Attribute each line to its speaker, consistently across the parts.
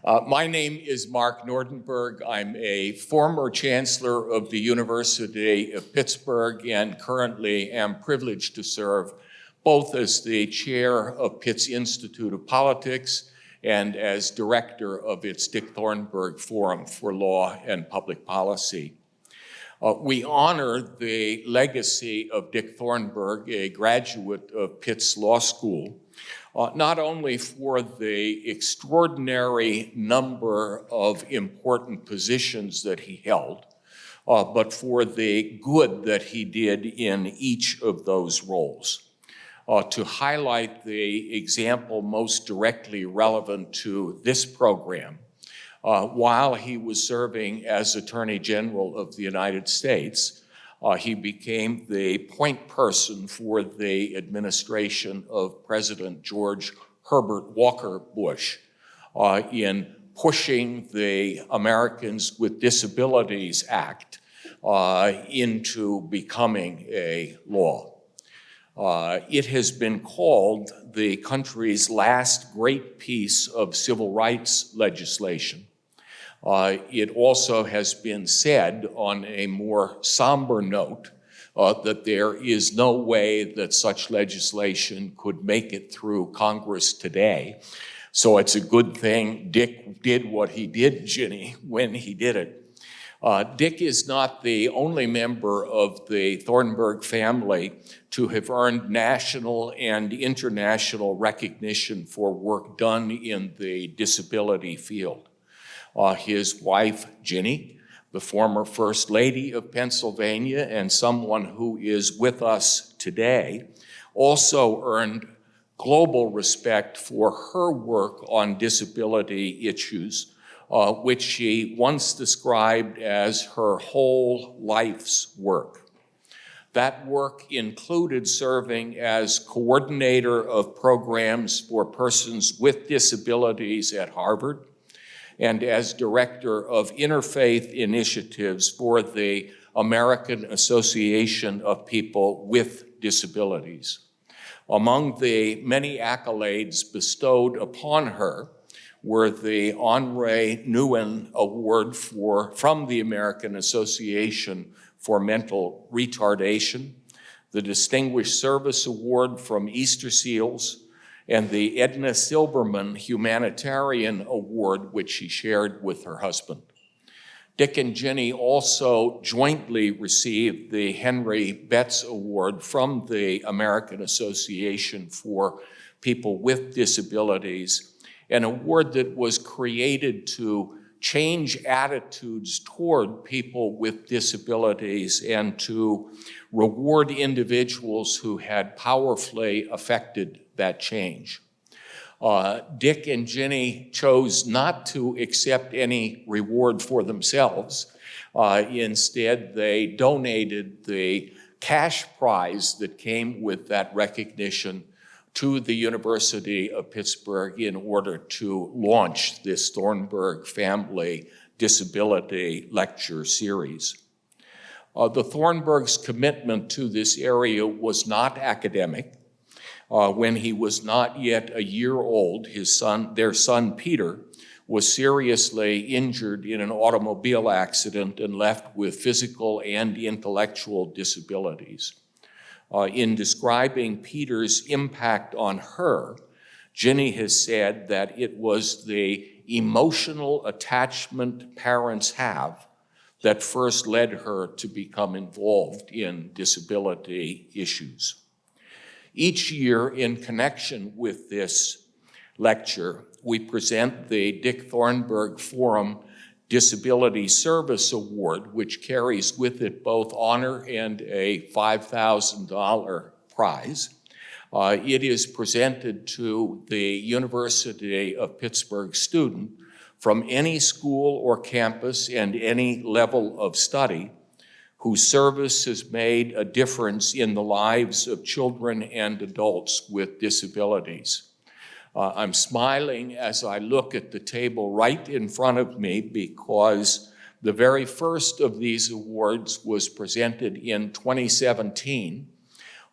Speaker 1: My name is Mark Nordenberg. I'm a former chancellor of the University of Pittsburgh and currently am privileged to serve both as the chair of Pitt's Institute of Politics and as director of its Dick Thornburgh Forum for Law and Public Policy. We honor the legacy of Dick Thornburgh, a graduate of Pitt's Law School, not only for the extraordinary number of important positions that he held, but for the good that he did in each of those roles. To highlight the example most directly relevant to this program, while he was serving as Attorney General of the United States, he became the point person for the administration of President George Herbert Walker Bush in pushing the Americans with Disabilities Act into becoming a law. It has been called the country's last great piece of civil rights legislation. It also has been said on a more somber note that there is no way that such legislation could make it through Congress today. So it's a good thing Dick did what he did, Ginny, when he did it. Dick is not the only member of the Thornburgh family to have earned national and international recognition for work done in the disability field. His wife, Ginny, the former First Lady of Pennsylvania and someone who is with us today, also earned global respect for her work on disability issues, which she once described as her whole life's work. That work included serving as coordinator of programs for persons with disabilities at Harvard, and as director of interfaith initiatives for the American Association of People with Disabilities. Among the many accolades bestowed upon her were the Henri Nouwen Award from the American Association for Mental Retardation, the Distinguished Service Award from Easter Seals, and the Edna Silberman Humanitarian Award, which she shared with her husband. Dick and Ginny also jointly received the Henry Betts Award from the American Association for People with Disabilities, an award that was created to change attitudes toward people with disabilities and to reward individuals who had powerfully affected that change. Dick and Ginny chose not to accept any reward for themselves. Instead, they donated the cash prize that came with that recognition to the University of Pittsburgh in order to launch this Thornburgh Family Disability Lecture Series. The Thornburghs' commitment to this area was not academic. When he was not yet a year old, their son Peter, was seriously injured in an automobile accident and left with physical and intellectual disabilities. In describing Peter's impact on her, Ginny has said that it was the emotional attachment parents have that first led her to become involved in disability issues. Each year, in connection with this lecture, we present the Dick Thornburgh Forum Disability Service Award, which carries with it both honor and a $5,000 prize. It is presented to the University of Pittsburgh student from any school or campus and any level of study whose service has made a difference in the lives of children and adults with disabilities. I'm smiling as I look at the table right in front of me because the very first of these awards was presented in 2017,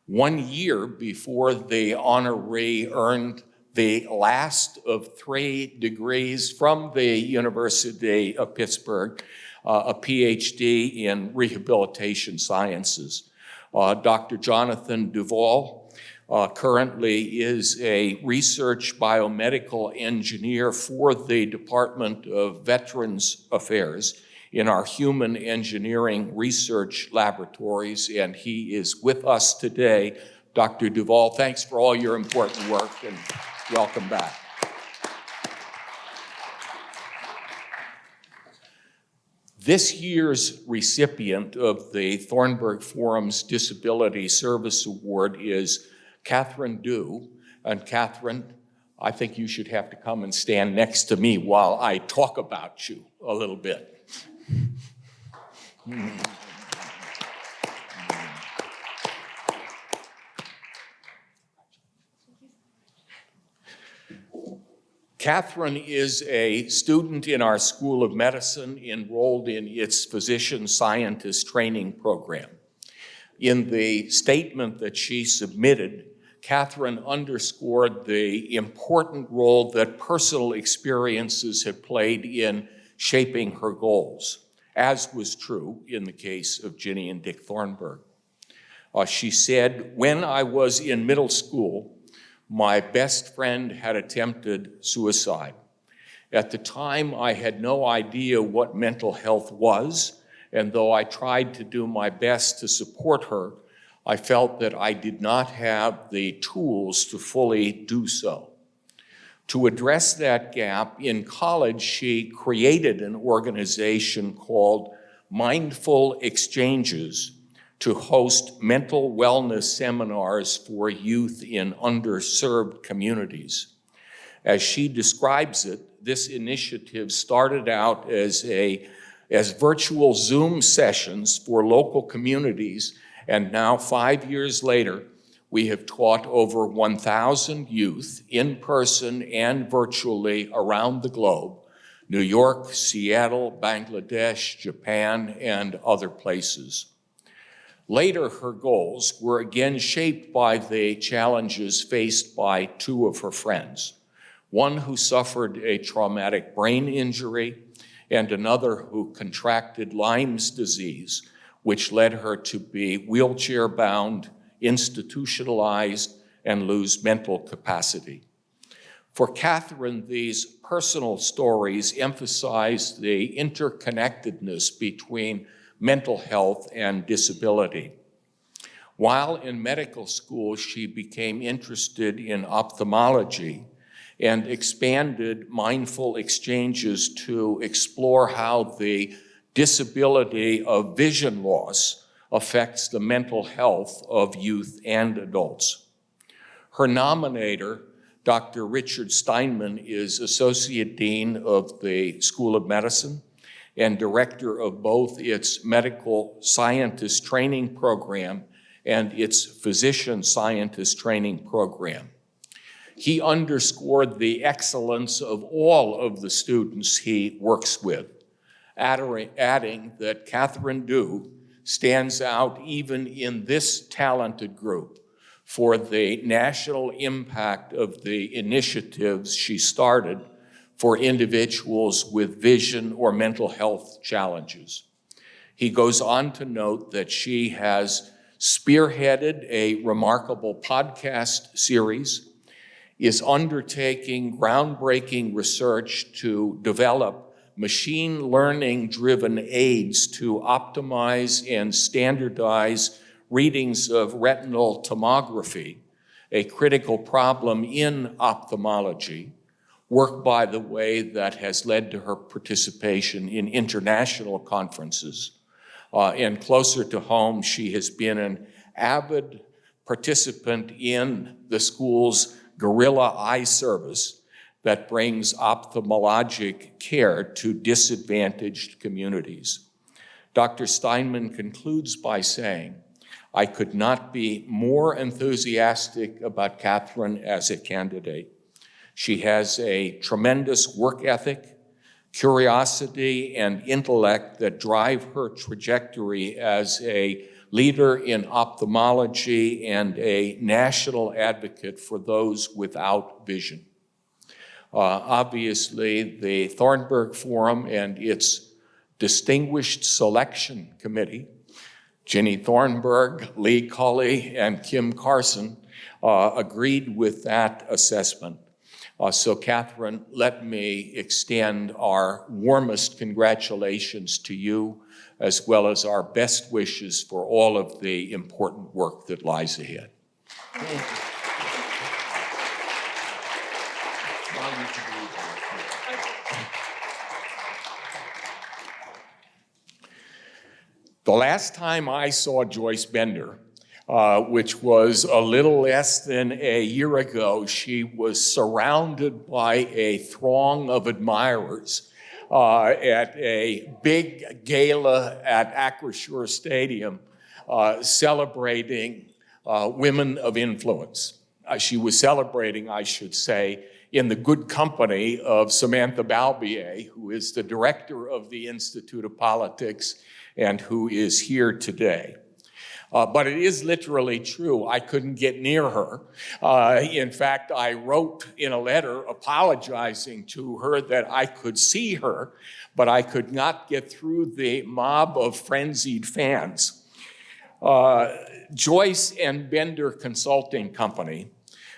Speaker 1: 1 year before the honoree earned the last of 3 degrees from the University of Pittsburgh, a PhD in rehabilitation sciences. Dr. Jonathan Duvall currently is a research biomedical engineer for the Department of Veterans Affairs in our human engineering research laboratories, and he is with us today. Dr. Duvall, thanks for all your important work, and welcome back. This year's recipient of the Thornburgh Forum's Disability Service Award is Catherine Dew. And Catherine, I think you should have to come and stand next to me while I talk about you a little bit. Catherine is a student in our School of Medicine enrolled in its physician scientist training program. In the statement that she submitted, Catherine underscored the important role that personal experiences have played in shaping her goals, as was true in the case of Ginny and Dick Thornburgh. She said, "When I was in middle school, my best friend had attempted suicide. At the time, I had no idea what mental health was, and though I tried to do my best to support her, I felt that I did not have the tools to fully do so. To address that gap, in college, she created an organization called Mindful Exchanges to host mental wellness seminars for youth in underserved communities. As she describes it, this initiative started out as virtual Zoom sessions for local communities, and now 5 years later, we have taught over 1,000 youth in person and virtually around the globe, New York, Seattle, Bangladesh, Japan, and other places. Later, her goals were again shaped by the challenges faced by 2 of her friends, one who suffered a traumatic brain injury and another who contracted Lyme's disease, which led her to be wheelchair-bound, institutionalized, and lose mental capacity. For Catherine, these personal stories emphasize the interconnectedness between mental health and disability. While in medical school, she became interested in ophthalmology and expanded Mindful Exchanges to explore how the disability of vision loss affects the mental health of youth and adults. Her nominator, Dr. Richard Steinman, is Associate Dean of the School of Medicine and director of both its medical scientist training program and its physician scientist training program. He underscored the excellence of all of the students he works with, adding that Catherine Dew stands out even in this talented group for the national impact of the initiatives she started for individuals with vision or mental health challenges. He goes on to note that she has spearheaded a remarkable podcast series, is undertaking groundbreaking research to develop machine learning-driven aids to optimize and standardize readings of retinal tomography, a critical problem in ophthalmology, work, by the way, that has led to her participation in international conferences. And closer to home, she has been an avid participant in the school's Gorilla Eye Service that brings ophthalmologic care to disadvantaged communities. Dr. Steinman concludes by saying, "I could not be more enthusiastic about Catherine as a candidate. She has a tremendous work ethic, curiosity, and intellect that drive her trajectory as a leader in ophthalmology and a national advocate for those without vision. Obviously, the Thornburgh Forum and its distinguished selection committee, Ginny Thornburgh, Lee Cully, and Kim Carson, agreed with that assessment. So Catherine, let me extend our warmest congratulations to you, as well as our best wishes for all of the important work that lies ahead. Thank you. The last time I saw Joyce Bender, which was a little less than a year ago, she was surrounded by a throng of admirers at a big gala at Acrisure Stadium celebrating women of influence. She was celebrating, I should say, in the good company of Samantha Balbier, who is the director of the Institute of Politics and who is here today. But it is literally true. I couldn't get near her. In fact, I wrote in a letter apologizing to her that I could see her, but I could not get through the mob of frenzied fans. Joyce and Bender Consulting Company,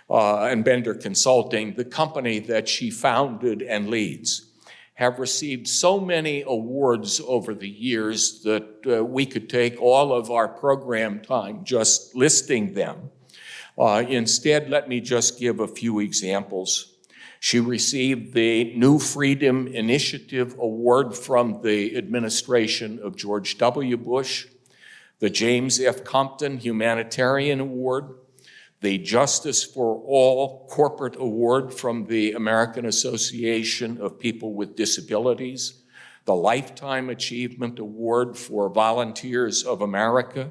Speaker 1: and Bender Consulting, the company that she founded and leads, have received so many awards over the years that we could take all of our program time just listing them. Instead, let me just give a few examples. She received the New Freedom Initiative Award from the administration of George W. Bush, the James F. Compton Humanitarian Award, the Justice for All Corporate Award from the American Association of People with Disabilities, the Lifetime Achievement Award for Volunteers of America,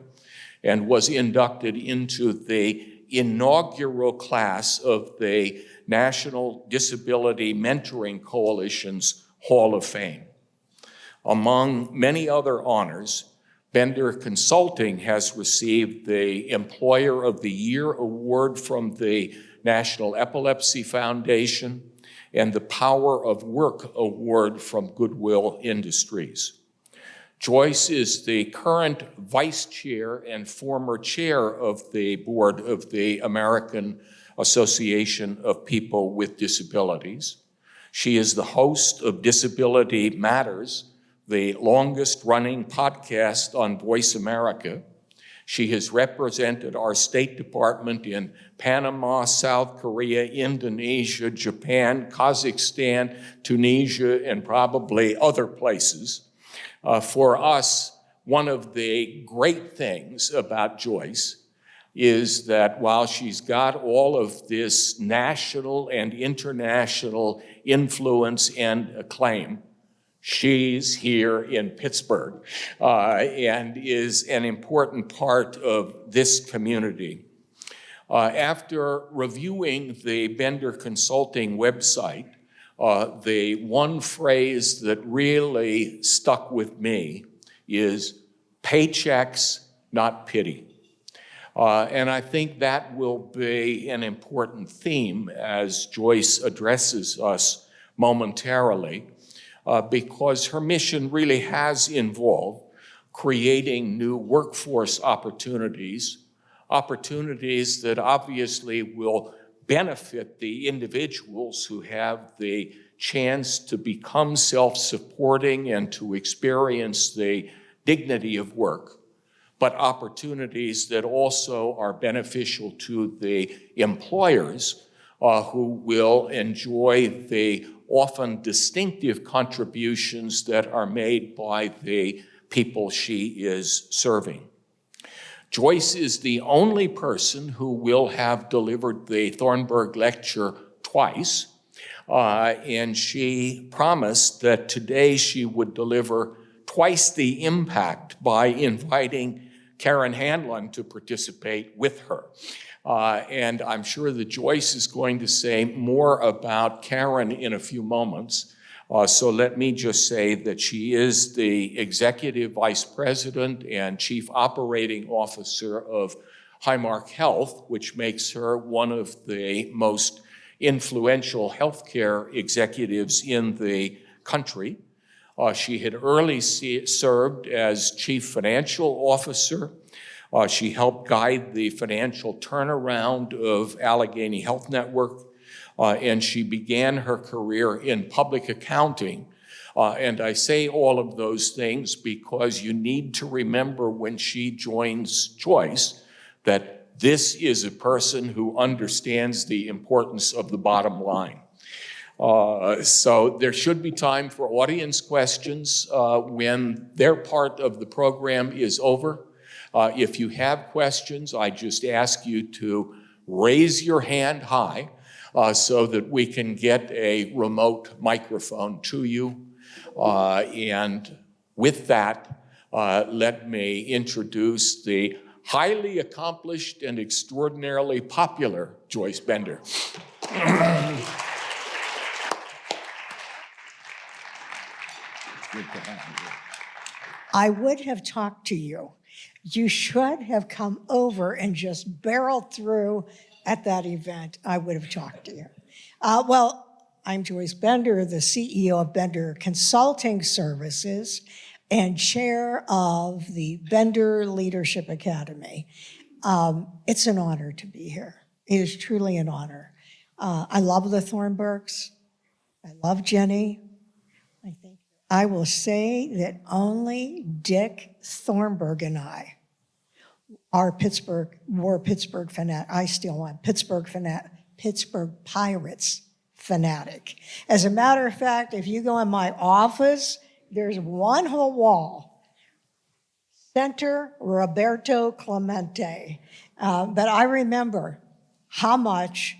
Speaker 1: and was inducted into the inaugural class of the National Disability Mentoring Coalition's Hall of Fame. Among many other honors, Bender Consulting has received the Employer of the Year Award from the National Epilepsy Foundation and the Power of Work Award from Goodwill Industries. Joyce is the current vice chair and former chair of the board of the American Association of People with Disabilities. She is the host of Disability Matters, the longest-running podcast on Voice America. She has represented our State Department in Panama, South Korea, Indonesia, Japan, Kazakhstan, Tunisia, and probably other places. For us, one of the great things about Joyce is that while she's got all of this national and international influence and acclaim, she's here in Pittsburgh and is an important part of this community. After reviewing the Bender Consulting website, the one phrase that really stuck with me is paychecks, not pity. And I think that will be an important theme as Joyce addresses us momentarily. Because her mission really has involved creating new workforce opportunities that obviously will benefit the individuals who have the chance to become self-supporting and to experience the dignity of work, but opportunities that also are beneficial to the employers who will enjoy the often distinctive contributions that are made by the people she is serving. Joyce is the only person who will have delivered the Thornburgh Lecture twice, and she promised that today she would deliver twice the impact by inviting Karen Hanlon to participate with her. And I'm sure that Joyce is going to say more about Karen in a few moments. So let me just say that she is the Executive Vice President and Chief Operating Officer of Highmark Health, which makes her one of the most influential healthcare executives in the country. She had early served as Chief Financial Officer. She helped guide the financial turnaround of Allegheny Health Network, and she began her career in public accounting. And I say all of those things because you need to remember when she joins Joyce that this is a person who understands the importance of the bottom line. So there should be time for audience questions when their part of the program is over. If you have questions, I just ask you to raise your hand high so that we can get a remote microphone to you. And with that, let me introduce the highly accomplished and extraordinarily popular Joyce Bender.
Speaker 2: I would have talked to you. You should have come over and just barreled through at that event. I would have talked to you. Well, I'm Joyce Bender, the CEO of Bender Consulting Services and chair of the Bender Leadership Academy. It's an honor to be here. It is truly an honor. I love the Thornburghs. I love Jenny. I will say that only Dick Thornburgh and I are Pittsburgh fanatic. I still am Pittsburgh Pirates fanatic. As a matter of fact, if you go in my office, there's one whole wall, Center Roberto Clemente. But I remember how much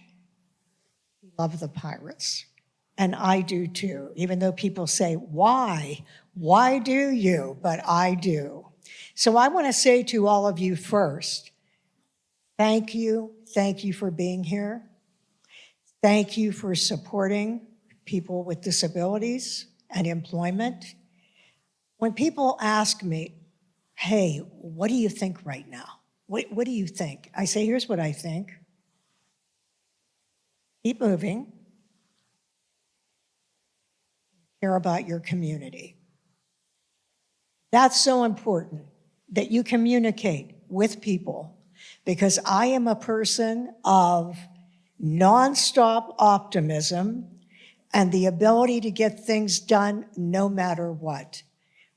Speaker 2: he loved the Pirates. And I do too, even though people say, why? Why do you? But I do. So I want to say to all of you first, thank you. Thank you for being here. Thank you for supporting people with disabilities and employment. When people ask me, hey, what do you think right now? What do you think? I say, here's what I think. Keep moving. Care about your community. That's so important that you communicate with people, because I am a person of nonstop optimism and the ability to get things done no matter what.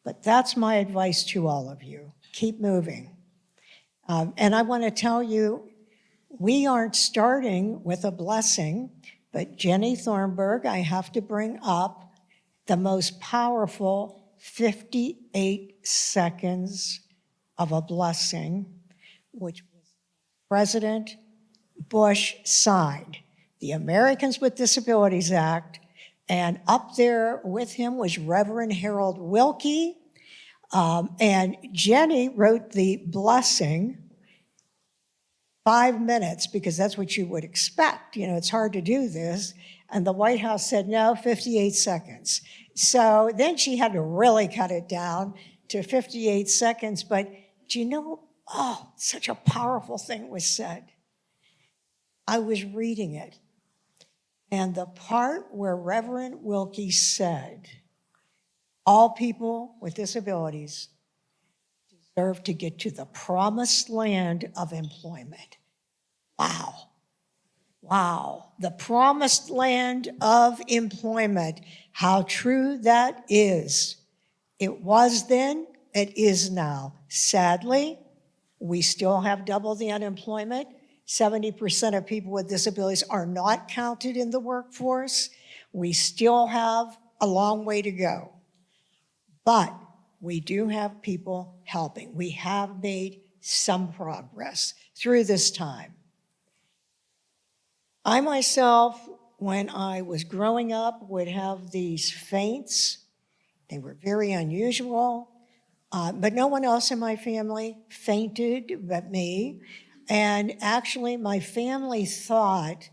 Speaker 2: But that's my advice to all of you. Keep moving. And I want to tell you, we aren't starting with a blessing, but Jenny Thornburgh, I have to bring up the most powerful 58 seconds of a blessing, which was President Bush signed, the Americans with Disabilities Act, and up there with him was Reverend Harold Wilkie, and Jenny wrote the blessing 5 minutes, because that's what you would expect. You know, it's hard to do this. And the White House said, no, 58 seconds. So then she had to really cut it down to 58 seconds. But do you know, such a powerful thing was said. I was reading it. And the part where Reverend Wilkie said, all people with disabilities deserve to get to the promised land of employment. Wow. Wow, the promised land of employment, how true that is. It was then, it is now. Sadly, we still have double the unemployment. 70% of people with disabilities are not counted in the workforce. We still have a long way to go. But we do have people helping. We have made some progress through this time. I myself, when I was growing up, would have these faints. They were very unusual, but no one else in my family fainted but me. And actually, my family thought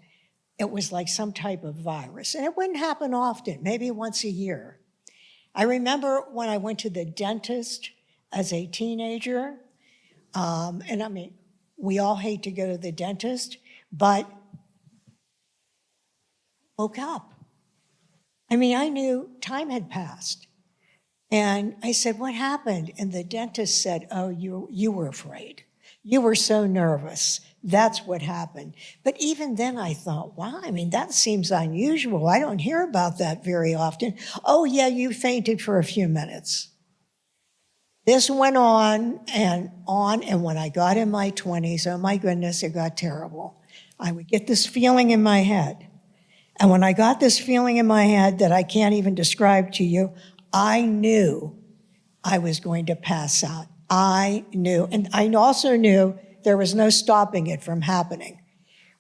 Speaker 2: it was like some type of virus. And it wouldn't happen often, maybe once a year. I remember when I went to the dentist as a teenager, and I mean, we all hate to go to the dentist, but woke up. I mean, I knew time had passed. And I said, what happened? And the dentist said, oh, you were afraid. You were so nervous. That's what happened. But even then I thought, wow, I mean, that seems unusual. I don't hear about that very often. Oh yeah, you fainted for a few minutes. This went on, and when I got in my 20s, oh my goodness, it got terrible. I would get this feeling in my head. And when I got this feeling in my head that I can't even describe to you, I knew I was going to pass out. I knew, and I also knew there was no stopping it from happening.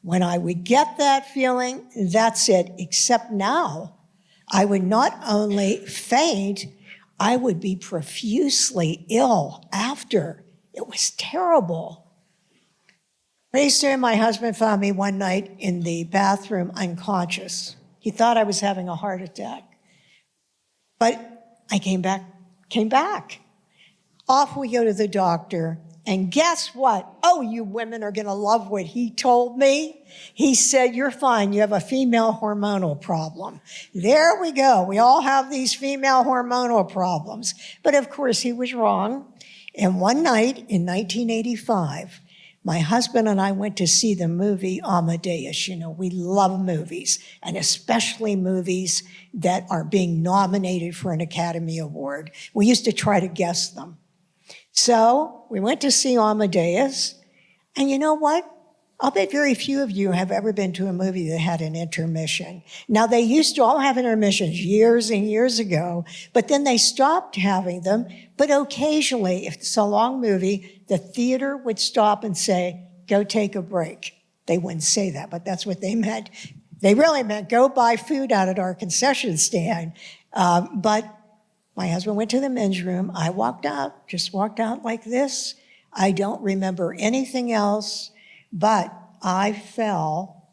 Speaker 2: When I would get that feeling, that's it, except now, I would not only faint, I would be profusely ill after. It was terrible. Pretty soon, my husband found me one night in the bathroom unconscious. He thought I was having a heart attack. But I came back. Off we go to the doctor, and guess what? Oh, you women are gonna love what he told me. He said, you're fine, you have a female hormonal problem. There we go, we all have these female hormonal problems. But of course, he was wrong. And one night in 1985, my husband and I went to see the movie Amadeus. You know, we love movies, and especially movies that are being nominated for an Academy Award. We used to try to guess them. So we went to see Amadeus, and you know what? I'll bet very few of you have ever been to a movie that had an intermission. Now, they used to all have intermissions years and years ago, but then they stopped having them. But occasionally, if it's a long movie, the theater would stop and say, go take a break. They wouldn't say that, but that's what they meant. They really meant go buy food out at our concession stand. But my husband went to the men's room. I just walked out like this. I don't remember anything else, but I fell.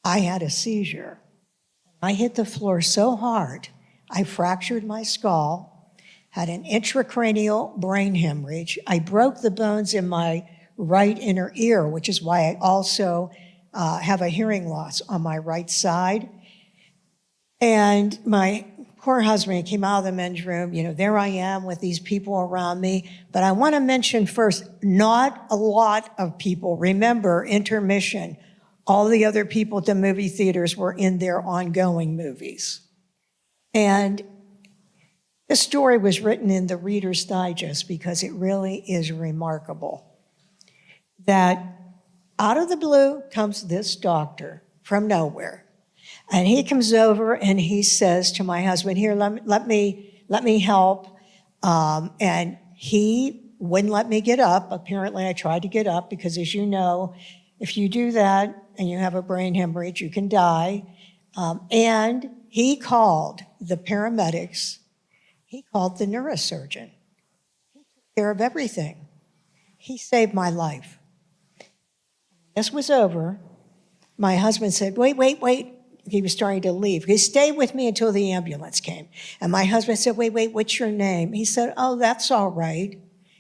Speaker 2: I had a seizure. I hit the floor so hard, I fractured my skull, had an intracranial brain hemorrhage. I broke the bones in my right inner ear, which is why I also have a hearing loss on my right side. And my poor husband came out of the men's room. You know, there I am with these people around me. But I want to mention first, not a lot of people remember intermission. All the other people at the movie theaters were in their ongoing movies. And this story was written in the Reader's Digest because it really is remarkable that out of the blue comes this doctor from nowhere. And he comes over and he says to my husband, here, let me help. And he wouldn't let me get up. Apparently I tried to get up because, as you know, if you do that and you have a brain hemorrhage, you can die. And he called the paramedics. He called the neurosurgeon. He took care of everything. He saved my life. This was over. My husband said, wait. He was starting to leave. He stayed with me until the ambulance came. And my husband said, wait, what's your name? He said, oh, that's all right.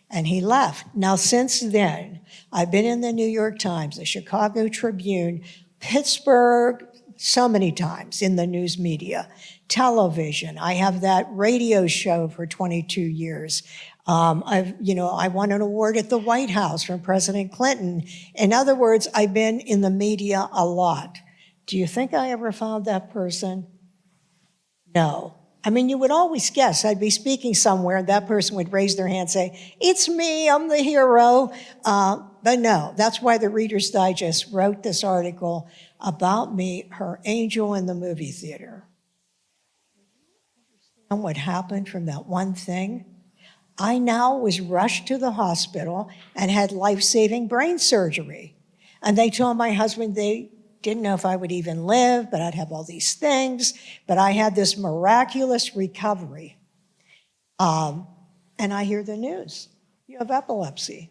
Speaker 2: And he left. Now, since then, I've been in the New York Times, the Chicago Tribune, Pittsburgh, so many times in the news media, television. I have that radio show for 22 years. I won an award at the White House from President Clinton. In other words, I've been in the media a lot. Do you think I ever found that person? No. I mean, you would always guess. I'd be speaking somewhere, and that person would raise their hand and say, it's me, I'm the hero. But no, that's why the Reader's Digest wrote this article about me, her angel in the movie theater. And what happened from that one thing? I now was rushed to the hospital and had life-saving brain surgery. And they told my husband they didn't know if I would even live, but I'd have all these things. But I had this miraculous recovery. And I hear the news. You have epilepsy.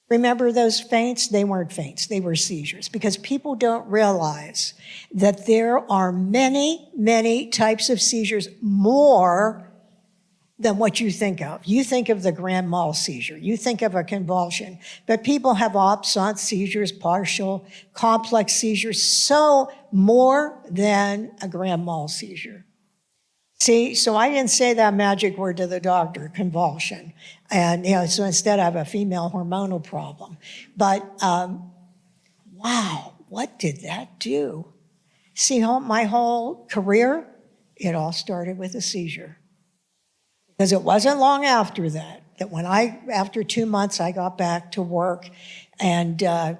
Speaker 2: Remember those faints? They weren't faints, they were seizures, because people don't realize that there are many, many types of seizures, more than what you think of. You think of the grand mal seizure, you think of a convulsion, but people have absence seizures, partial, complex seizures, so more than a grand mal seizure. See, so I didn't say that magic word to the doctor, convulsion. And, so instead I have a female hormonal problem. But, wow, what did that do? See, my whole career, it all started with a seizure. Because it wasn't long after that when after 2 months, I got back to work, and a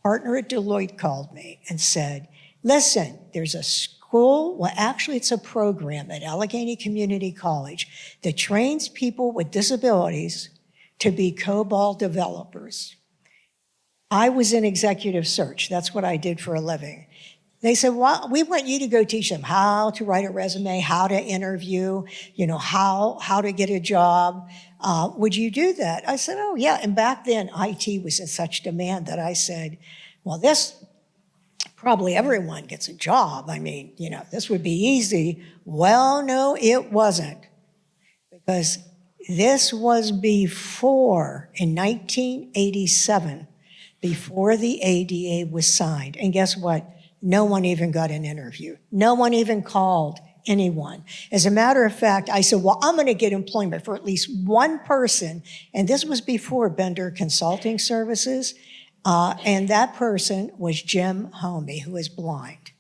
Speaker 2: partner at Deloitte called me and said, listen, there's a school, well, actually it's a program at Allegheny Community College that trains people with disabilities to be COBOL developers. I was in executive search. That's what I did for a living. They said, well, we want you to go teach them how to write a resume, how to interview, how to get a job. Would you do that? I said, oh, yeah. And back then, IT was in such demand that I said, well, probably everyone gets a job. I mean, this would be easy. Well, no, it wasn't. Because this was before, in 1987, before the ADA was signed. And guess what? No one even got an interview. No one even called anyone. As a matter of fact, I said, well, I'm going to get employment for at least one person. And this was before Bender Consulting Services. And that person was Jim Homey, who is blind.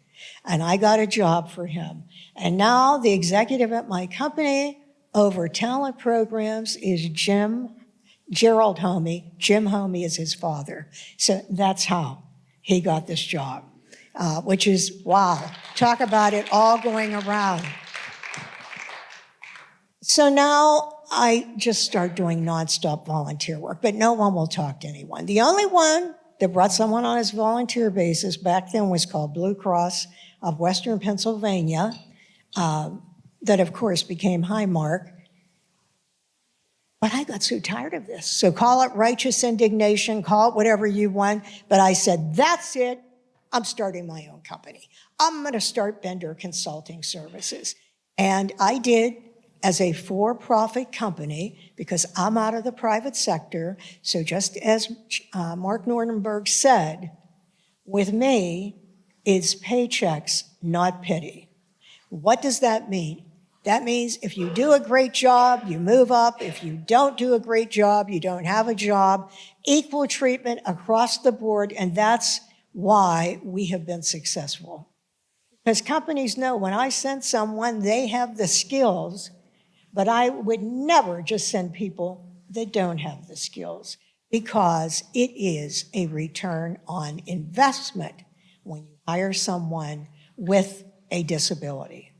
Speaker 2: And I got a job for him. And now the executive at my company over talent programs is Gerald Homey. Jim Homey is his father. So that's how he got this job, which is, wow, talk about it all going around. So now I just start doing nonstop volunteer work, but no one will talk to anyone. The only one that brought someone on his volunteer basis back then was called Blue Cross of Western Pennsylvania, that of course became Highmark. But I got so tired of this. So call it righteous indignation, call it whatever you want, but I said, that's it, I'm starting my own company. I'm gonna start Bender Consulting Services. And I did, as a for-profit company, because I'm out of the private sector. So just as Mark Nordenberg said, with me, it's paychecks, not pity. What does that mean? That means if you do a great job, you move up. If you don't do a great job, you don't have a job. Equal treatment across the board, and that's why we have been successful. Because companies know when I send someone, they have the skills, but I would never just send people that don't have the skills, because it is a return on investment when you hire someone with a disability.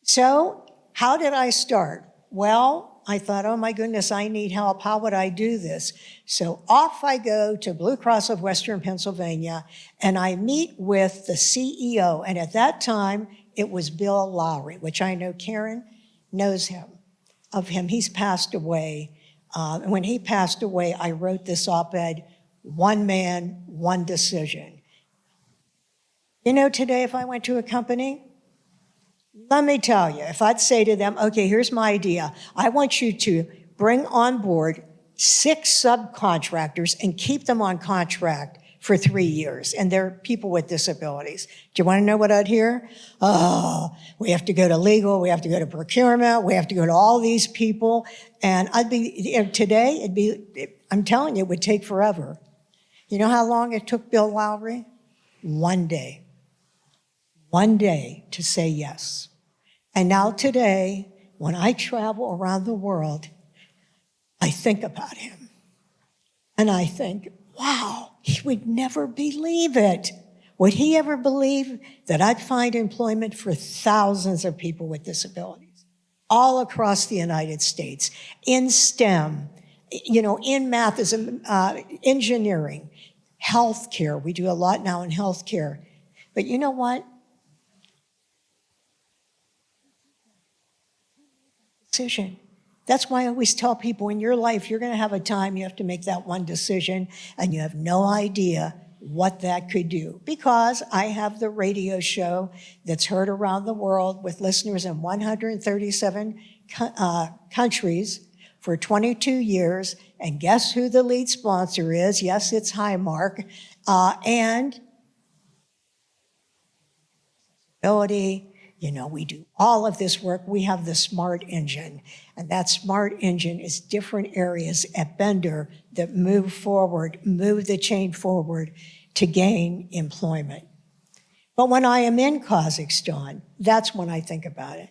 Speaker 2: So how did I start? Well, I thought, oh my goodness, I need help. How would I do this? So off I go to Blue Cross of Western Pennsylvania, and I meet with the CEO. And at that time, it was Bill Lowry, which I know Karen knows of him. He's passed away. And when he passed away, I wrote this op-ed, one man, one decision. Today, if I went to a company, let me tell you, if I'd say to them, okay, here's my idea. I want you to bring on board 6 subcontractors and keep them on contract for 3 years. And they're people with disabilities. Do you want to know what I'd hear? Oh, we have to go to legal. We have to go to procurement. We have to go to all these people. And I'm telling you, it would take forever. You know how long it took Bill Lowry? 1 day. 1 day to say yes. And now today, when I travel around the world, I think about him. And I think, wow, he would never believe it. Would he ever believe that I'd find employment for thousands of people with disabilities all across the United States, in STEM, in math, engineering, healthcare. We do a lot now in healthcare. But you know what? Decision. That's why I always tell people in your life, you're going to have a time you have to make that one decision, and you have no idea what that could do. Because I have the radio show that's heard around the world with listeners in 137 countries for 22 years. And guess who the lead sponsor is? Yes, it's Highmark. And ability, we do all of this work. We have the SMART engine, and that SMART engine is different areas at Bender that move the chain forward to gain employment. But when I am in Kazakhstan, that's when I think about it.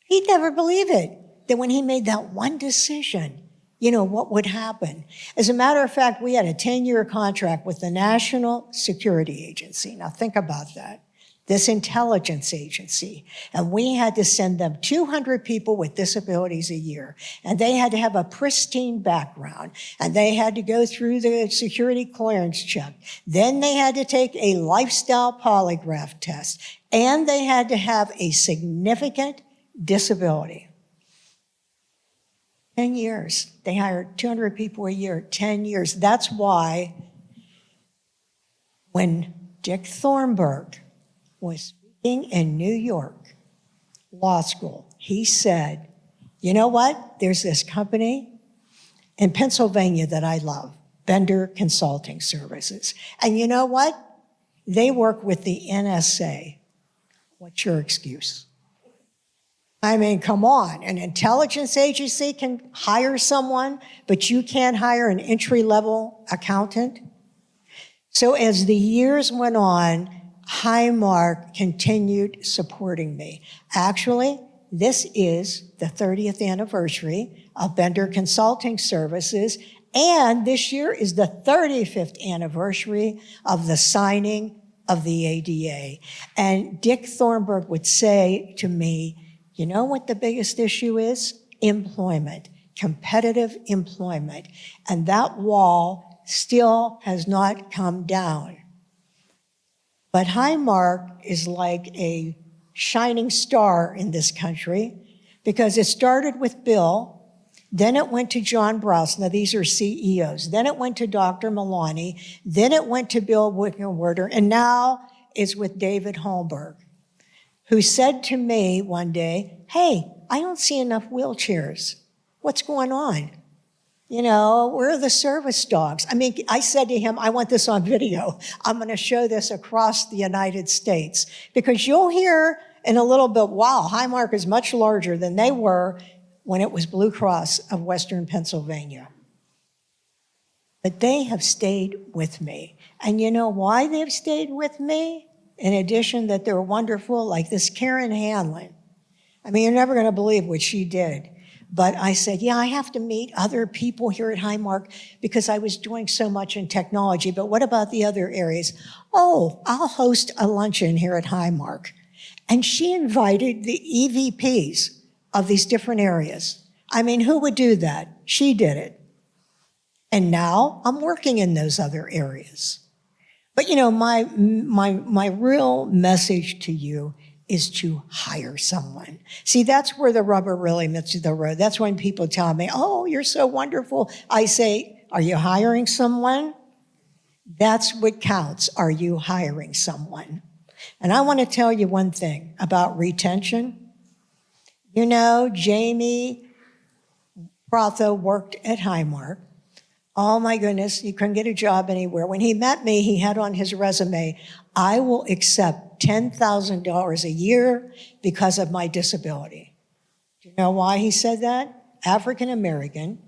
Speaker 2: He'd never believe it, that when he made that one decision, what would happen. As a matter of fact, we had a 10-year contract with the National Security Agency. Now think about that. This intelligence agency, and we had to send them 200 people with disabilities a year, and they had to have a pristine background, and they had to go through the security clearance check. Then they had to take a lifestyle polygraph test, and they had to have a significant disability. 10 years. They hired 200 people a year, 10 years. That's why when Dick Thornburgh was speaking in New York Law School, he said, you know what? There's this company in Pennsylvania that I love, Bender Consulting Services. And you know what? They work with the NSA. What's your excuse? I mean, come on. An intelligence agency can hire someone, but you can't hire an entry-level accountant? So as the years went on, Highmark continued supporting me. Actually, this is the 30th anniversary of Bender Consulting Services, and this year is the 35th anniversary of the signing of the ADA. And Dick Thornburgh would say to me, you know what the biggest issue is? Employment, competitive employment. And that wall still has not come down. But Highmark is like a shining star in this country because it started with Bill, then it went to John Browse. Now, these are CEOs. Then it went to Dr. Maloney. Then it went to Bill Wickenwerder. And now it's with David Holmberg, who said to me one day, hey, I don't see enough wheelchairs. What's going on? Where are the service dogs? I mean, I said to him, I want this on video. I'm going to show this across the United States because you'll hear in a little bit, wow, Highmark is much larger than they were when it was Blue Cross of Western Pennsylvania. But they have stayed with me. And you know why they've stayed with me? In addition that they're wonderful, like this Karen Hanlon. I mean, you're never going to believe what she did. But I said, yeah, I have to meet other people here at Highmark because I was doing so much in technology. But what about the other areas? Oh, I'll host a luncheon here at Highmark. And she invited the EVPs of these different areas. I mean, who would do that? She did it. And now I'm working in those other areas. But my real message to you is to hire someone. See, that's where the rubber really meets the road. That's when people tell me, oh, you're so wonderful. I say, are you hiring someone? That's what counts. Are you hiring someone? And I want to tell you one thing about retention. Jamie Protho worked at Highmark. Oh my goodness, he couldn't get a job anywhere. When he met me, he had on his resume, I will accept $10,000 a year because of my disability. Do you know why he said that? African American,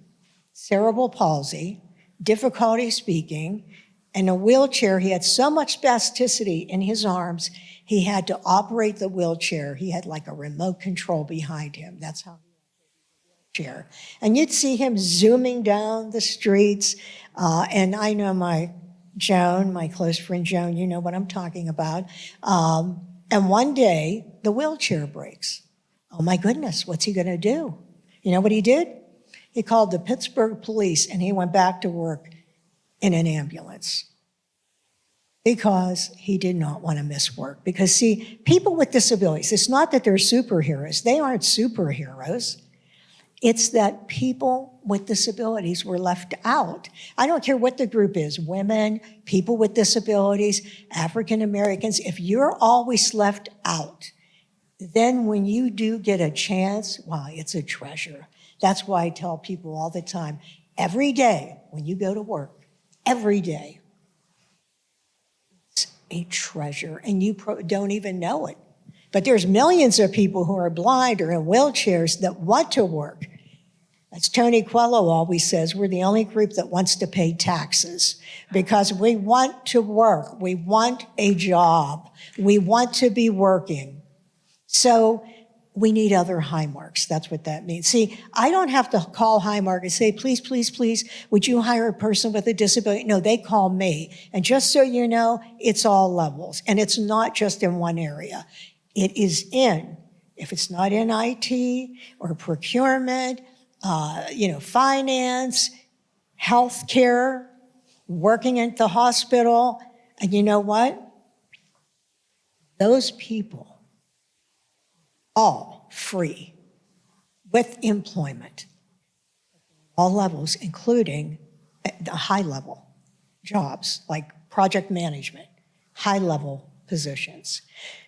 Speaker 2: cerebral palsy, difficulty speaking, and a wheelchair. He had so much spasticity in his arms, he had to operate the wheelchair. He had like a remote control behind him. That's how he chair. And you'd see him zooming down the streets. And I know my close friend Joan, you know what I'm talking about. And one day, the wheelchair breaks. Oh my goodness, what's he gonna do? You know what he did? He called the Pittsburgh police and he went back to work in an ambulance because he did not want to miss work. Because see, people with disabilities, it's not that they're superheroes. They aren't superheroes. It's that people with disabilities were left out. I don't care what the group is, women, people with disabilities, African Americans. If you're always left out, then when you do get a chance, wow, it's a treasure. That's why I tell people all the time, every day when you go to work, every day, it's a treasure, and you don't even know it. But there's millions of people who are blind or in wheelchairs that want to work. As Tony Coelho always says, we're the only group that wants to pay taxes because we want to work. We want a job. We want to be working. So we need other Highmarks. That's what that means. See, I don't have to call Highmark and say, please, please, please, would you hire a person with a disability? No, they call me. And just so you know, it's all levels. And it's not just in one area. It is if it's not in IT or procurement, finance, healthcare, working at the hospital. And you know what? Those people, all free with employment, all levels, including the high-level jobs like project management, high-level positions.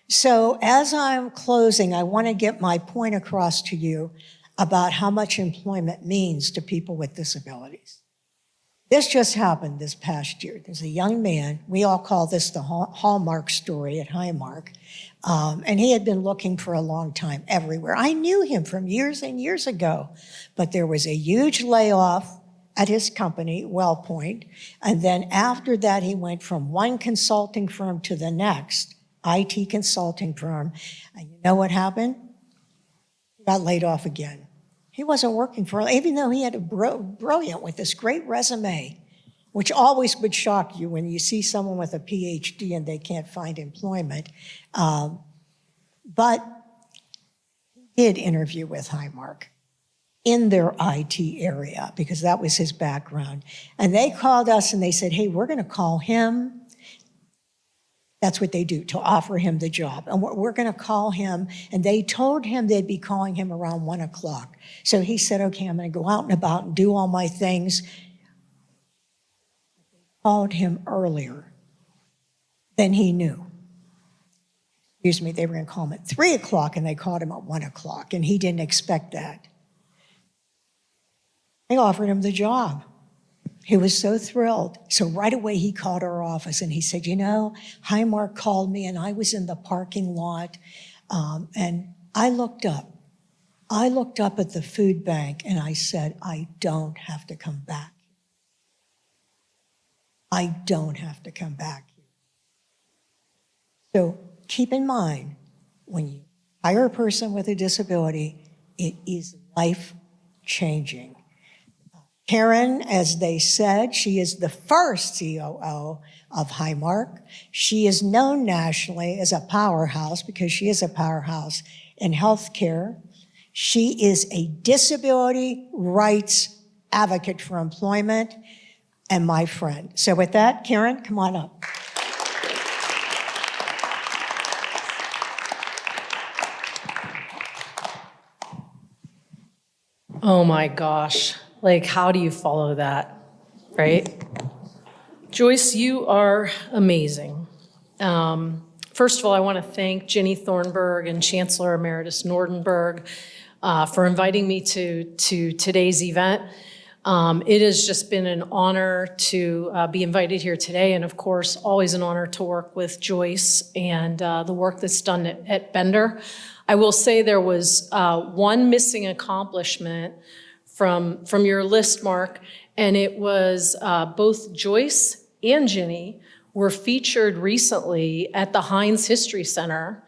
Speaker 2: So as I'm closing, I want to get my point across to you about how much employment means to people with disabilities. This just happened this past year. There's a young man, we all call this the Hallmark story at Highmark, and he had been looking for a long time everywhere. I knew him from years and years ago, but there was a huge layoff at his company, WellPoint, and then after that he went from one consulting firm to the next, IT consulting firm, and you know what happened? He got laid off again. He wasn't working for, even though he had a brilliant with this great resume, which always would shock you when you see someone with a PhD and they can't find employment. But he did interview with Highmark in their IT area because that was his background. And they called us and they said, hey, we're gonna call him. That's what they do, to offer him the job. And we're gonna call him, and they told him they'd be calling him around 1 o'clock. So he said, okay, I'm gonna go out and about and do all my things. They called him earlier than he knew. Excuse me, they were gonna call him at 3 o'clock, and they called him at 1 o'clock, and he didn't expect that. They offered him the job. He was so thrilled. So right away he called our office and he said, you know, Highmark called me and I was in the parking lot and I looked up. I looked up at the food bank and I said, I don't have to come back. I don't have to come back. So keep in mind, when you hire a person with a disability, it is life-changing. Karen, as they said, she is the first COO of Highmark. She is known nationally as a powerhouse because she is a powerhouse in healthcare. She is a disability rights advocate for employment and my friend. So with that, Karen, come on up.
Speaker 3: Oh my gosh. Like, how do you follow that, right? Joyce, you are amazing. First of all, I want to thank Ginny Thornburgh and Chancellor Emeritus Nordenberg for inviting me to today's event. It has just been an honor to be invited here today, and of course, always an honor to work with Joyce and the work that's done at Bender. I will say there was one missing accomplishment from your list, Mark, and it was both Joyce and Ginny were featured recently at the Heinz History Center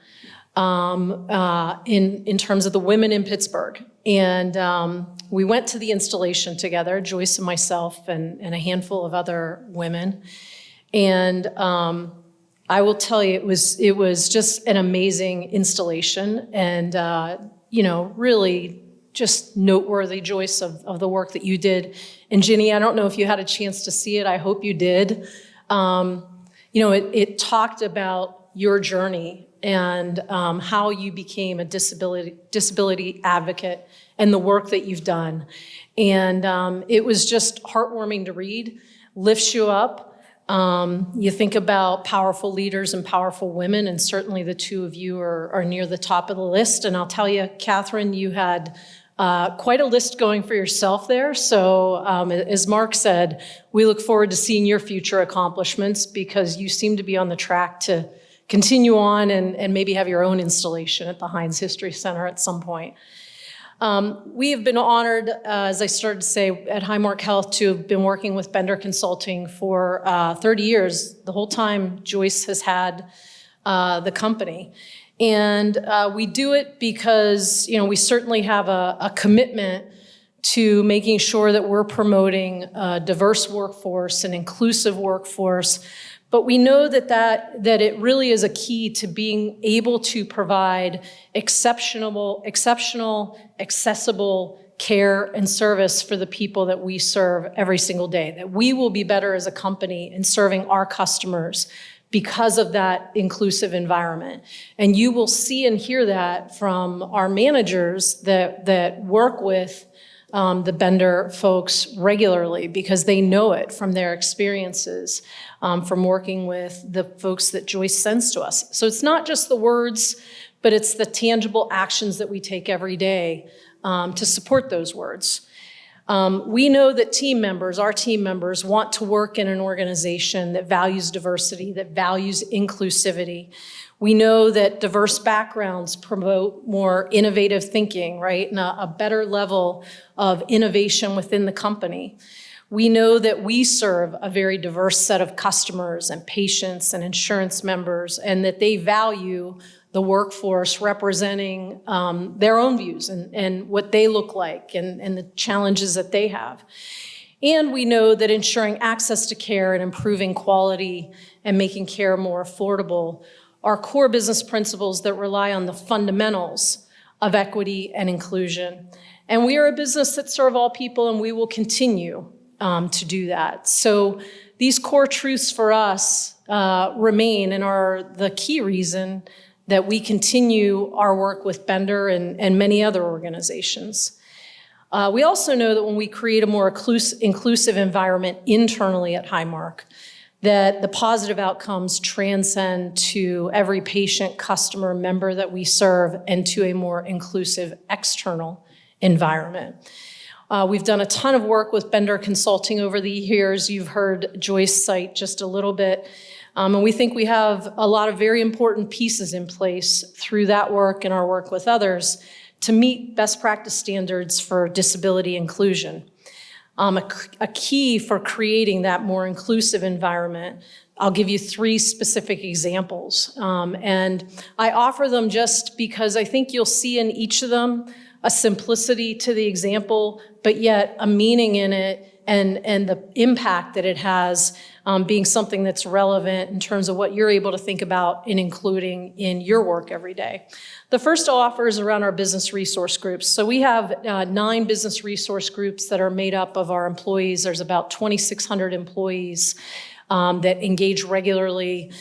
Speaker 3: in terms of the women in Pittsburgh. And we went to the installation together, Joyce and myself and a handful of other women. And I will tell you, it was just an amazing installation and really just noteworthy, Joyce, of the work that you did. And Ginny, I don't know if you had a chance to see it. I hope you did. It talked about your journey and how you became a disability advocate and the work that you've done. And it was just heartwarming to read, lifts you up. You think about powerful leaders and powerful women, and certainly the two of you are near the top of the list. And I'll tell you, Catherine, you had quite a list going for yourself there. So as Mark said, we look forward to seeing your future accomplishments, because you seem to be on the track to continue on and maybe have your own installation at the Heinz History Center at some point. We have been honored, as I started to say, at Highmark Health to have been working with Bender Consulting for 30 years, the whole time Joyce has had the company. And we do it because, we certainly have a commitment to making sure that we're promoting a diverse workforce, an inclusive workforce. But we know that it really is a key to being able to provide exceptional, accessible care and service for the people that we serve every single day, that we will be better as a company in serving our customers because of that inclusive environment. And you will see and hear that from our managers that work with the Bender folks regularly, because they know it from their experiences from working with the folks that Joyce sends to us. So it's not just the words, but it's the tangible actions that we take every day to support those words. We know that our team members want to work in an organization that values diversity, that values inclusivity. We know that diverse backgrounds promote more innovative thinking, right? And a better level of innovation within the company. We know that we serve a very diverse set of customers and patients and insurance members, and that they value the workforce representing their own views and what they look like and the challenges that they have. And we know that ensuring access to care and improving quality and making care more affordable are core business principles that rely on the fundamentals of equity and inclusion. And we are a business that serve all people, and we will continue to do that. So these core truths for us remain and are the key reason that we continue our work with Bender and many other organizations. We also know that when we create a more inclusive environment internally at Highmark, that the positive outcomes transcend to every patient, customer, member that we serve, and to a more inclusive external environment. We've done a ton of work with Bender Consulting over the years. You've heard Joyce cite just a little bit. And we think we have a lot of very important pieces in place through that work and our work with others to meet best practice standards for disability inclusion. A key for creating that more inclusive environment, I'll give you 3 specific examples. And I offer them just because I think you'll see in each of them a simplicity to the example, but yet a meaning in it and the impact that it has being something that's relevant in terms of what you're able to think about and including in your work every day. The first I'll offer is around our business resource groups. So we have 9 business resource groups that are made up of our employees. There's about 2,600 employees that engage regularly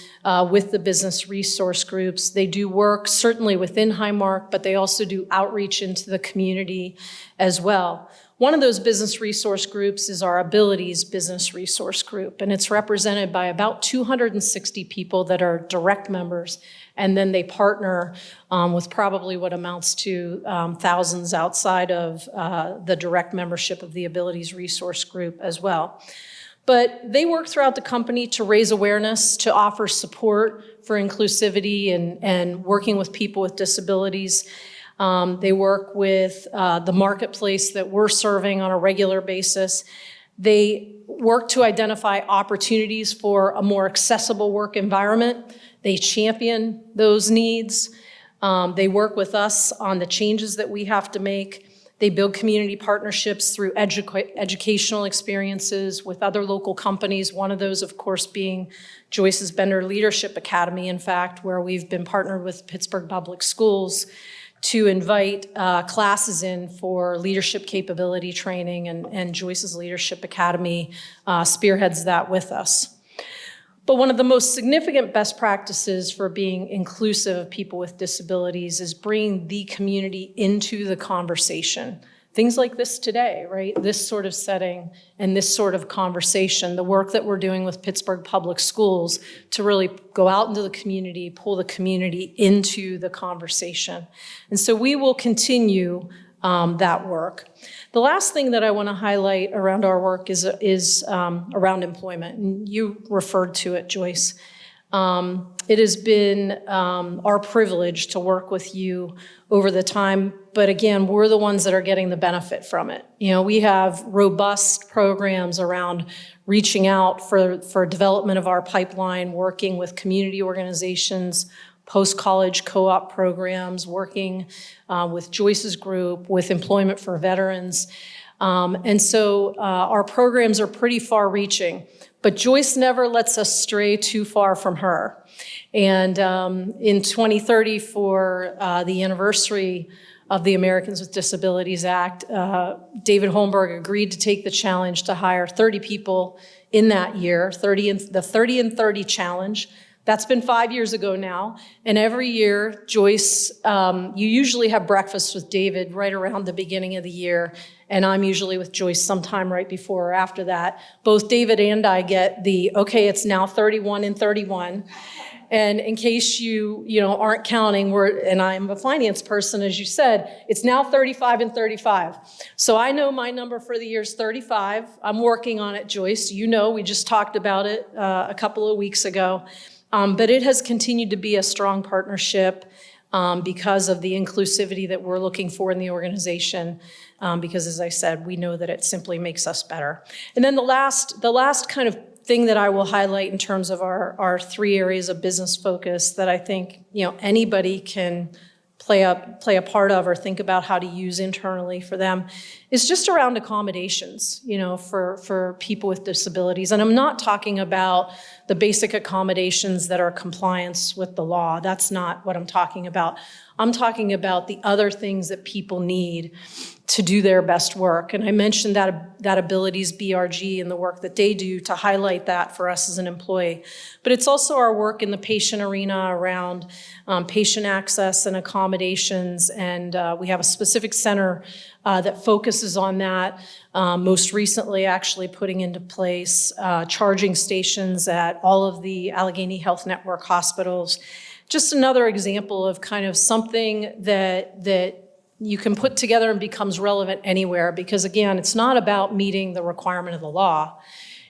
Speaker 3: with the business resource groups. They do work certainly within Highmark, but they also do outreach into the community as well. One of those business resource groups is our Abilities Business Resource Group, and it's represented by about 260 people that are direct members, and then they partner with probably what amounts to thousands outside of the direct membership of the Abilities Resource Group as well. But they work throughout the company to raise awareness, to offer support for inclusivity and working with people with disabilities. They work with the marketplace that we're serving on a regular basis. They work to identify opportunities for a more accessible work environment. They champion those needs. They work with us on the changes that we have to make. They build community partnerships through educational experiences with other local companies, one of those, of course, being Joyce's Bender Leadership Academy, in fact, where we've been partnered with Pittsburgh Public Schools to invite classes in for leadership capability training, and Joyce's Leadership Academy spearheads that with us. But one of the most significant best practices for being inclusive of people with disabilities is bringing the community into the conversation. Things like this today, right? This sort of setting and this sort of conversation, the work that we're doing with Pittsburgh Public Schools to really go out into the community, pull the community into the conversation. And so we will continue that work. The last thing that I want to highlight around our work is around employment. And you referred to it, Joyce. It has been our privilege to work with you over the time, but again, we're the ones that are getting the benefit from it. You know, we have robust programs around reaching out for development of our pipeline, working with community organizations, post-college co-op programs, working with Joyce's group, with Employment for Veterans. And so our programs are pretty far-reaching, but Joyce never lets us stray too far from her. And in 2030, for the anniversary of the Americans with Disabilities Act, David Thornburgh agreed to take the challenge to hire 30 people in that year, the 30 and 30 challenge. That's been 5 years ago now. And every year, Joyce, you usually have breakfast with David right around the beginning of the year. And I'm usually with Joyce sometime right before or after that. Both David and I get okay, it's now 31 and 31. And in case you aren't counting, and I'm a finance person, as you said, it's now 35 and 35. So I know my number for the year is 35. I'm working on it, Joyce. You know, we just talked about it a couple of weeks ago. But it has continued to be a strong partnership because of the inclusivity that we're looking for in the organization. Because as I said, we know that it simply makes us better. And then the last kind of thing that I will highlight in terms of our 3 areas of business focus that I think anybody can play a part of or think about how to use internally for them is just around accommodations, for people with disabilities. And I'm not talking about the basic accommodations that are compliance with the law. That's not what I'm talking about. I'm talking about the other things that people need to do their best work. And I mentioned that abilities BRG and the work that they do to highlight that for us as an employee. But it's also our work in the patient arena around patient access and accommodations. And we have a specific center that focuses on that. Most recently, actually putting into place charging stations at all of the Allegheny Health Network hospitals. Just another example of kind of something that you can put together and becomes relevant anywhere, because again, it's not about meeting the requirement of the law.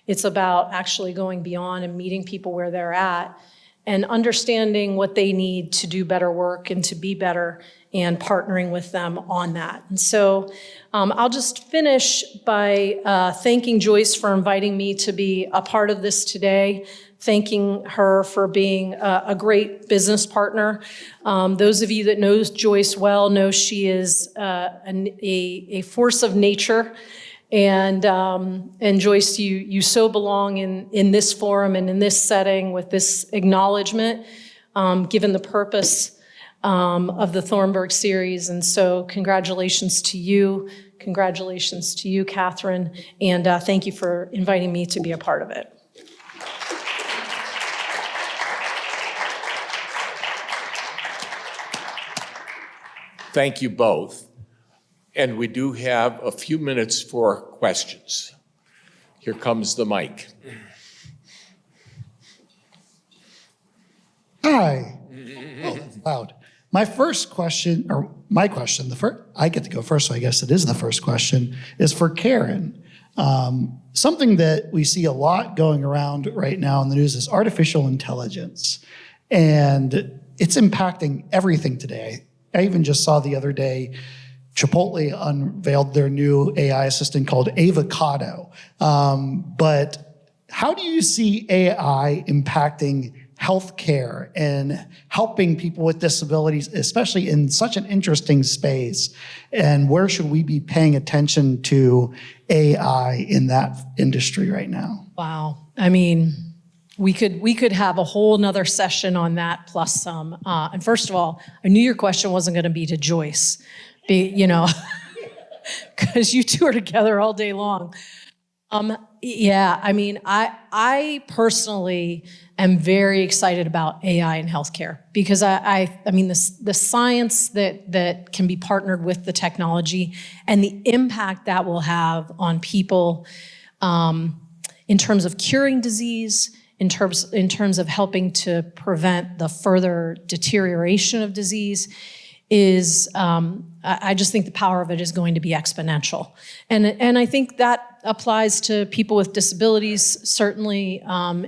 Speaker 3: It's about actually going beyond and meeting people where they're at and understanding what they need to do better work and to be better and partnering with them on that. And so I'll just finish by thanking Joyce for inviting me to be a part of this today, thanking her for being a great business partner. Those of you that know Joyce well know she is a force of nature. And Joyce, you so belong in this forum and in this setting with this acknowledgement, given the purpose of the Thornburgh series. And so congratulations to you, Catherine, and thank you for inviting me to be a part of it.
Speaker 1: Thank you both. And we do have a few minutes for questions. Here comes the mic.
Speaker 4: Hi. Oh, that's loud. My question, I get to go first, so I guess it is the first question, is for Karen. Something that we see a lot going around right now in the news is artificial intelligence. And it's impacting everything today. I even just saw the other day, Chipotle unveiled their new AI assistant called Avocado. But how do you see AI impacting healthcare and helping people with disabilities, especially in such an interesting space? And where should we be paying attention to AI in that industry right now?
Speaker 3: Wow. I mean, we could have a whole nother session on that plus some. And first of all, I knew your question wasn't going to be to Joyce, because you two are together all day long. Yeah, I mean, I personally am very excited about AI in healthcare because I mean, the science that can be partnered with the technology and the impact that will have on people in terms of curing disease, in terms of helping to prevent the further deterioration of disease is, I just think the power of it is going to be exponential. And I think that applies to people with disabilities, certainly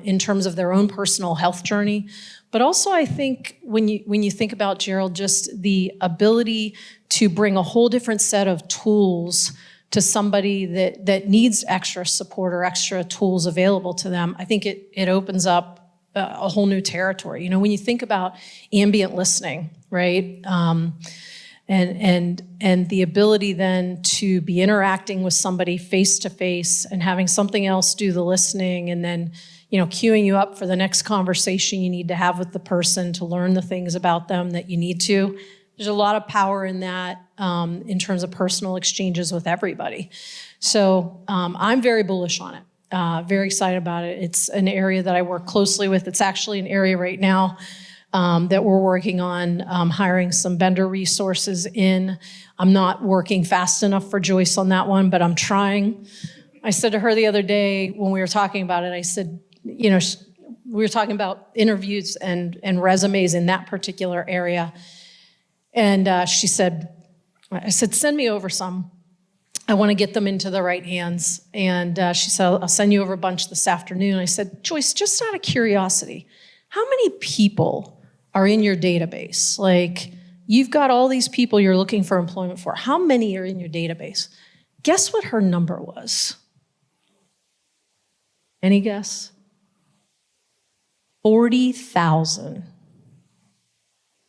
Speaker 3: in terms of their own personal health journey. But also I think when you think about, Gerald, just the ability to bring a whole different set of tools to somebody that needs extra support or extra tools available to them, I think it opens up a whole new territory. You know, when you think about ambient listening, right? And the ability then to be interacting with somebody face to face and having something else do the listening and then, you know, queuing you up for the next conversation you need to have with the person to learn the things about them that you need to. There's a lot of power in that in terms of personal exchanges with everybody. So I'm very bullish on it, very excited about it. It's an area that I work closely with. It's actually an area right now that we're working on hiring some vendor resources in. I'm not working fast enough for Joyce on that one, but I'm trying. I said to her the other day when we were talking about it, I said, you know, we were talking about interviews and resumes in that particular area. And she said, I said, send me over some. I want to get them into the right hands. And she said, I'll send you over a bunch this afternoon. I said, Joyce, just out of curiosity, how many people are in your database? Like, you've got all these people you're looking for employment for. How many are in your database? Guess what her number was? Any guess? 40,000.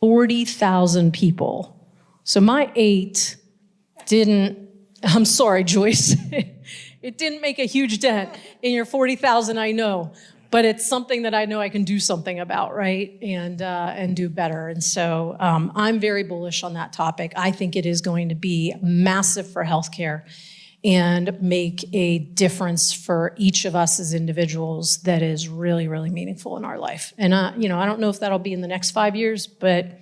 Speaker 3: 40,000 people. So my 8 didn't, I'm sorry, Joyce, it didn't make a huge dent in your 40,000, I know, but it's something that I know I can do something about, right? And do better. And so I'm very bullish on that topic. I think it is going to be massive for healthcare and make a difference for each of us as individuals that is really, really meaningful in our life. And you know, I don't know if that'll be in the next 5 years, but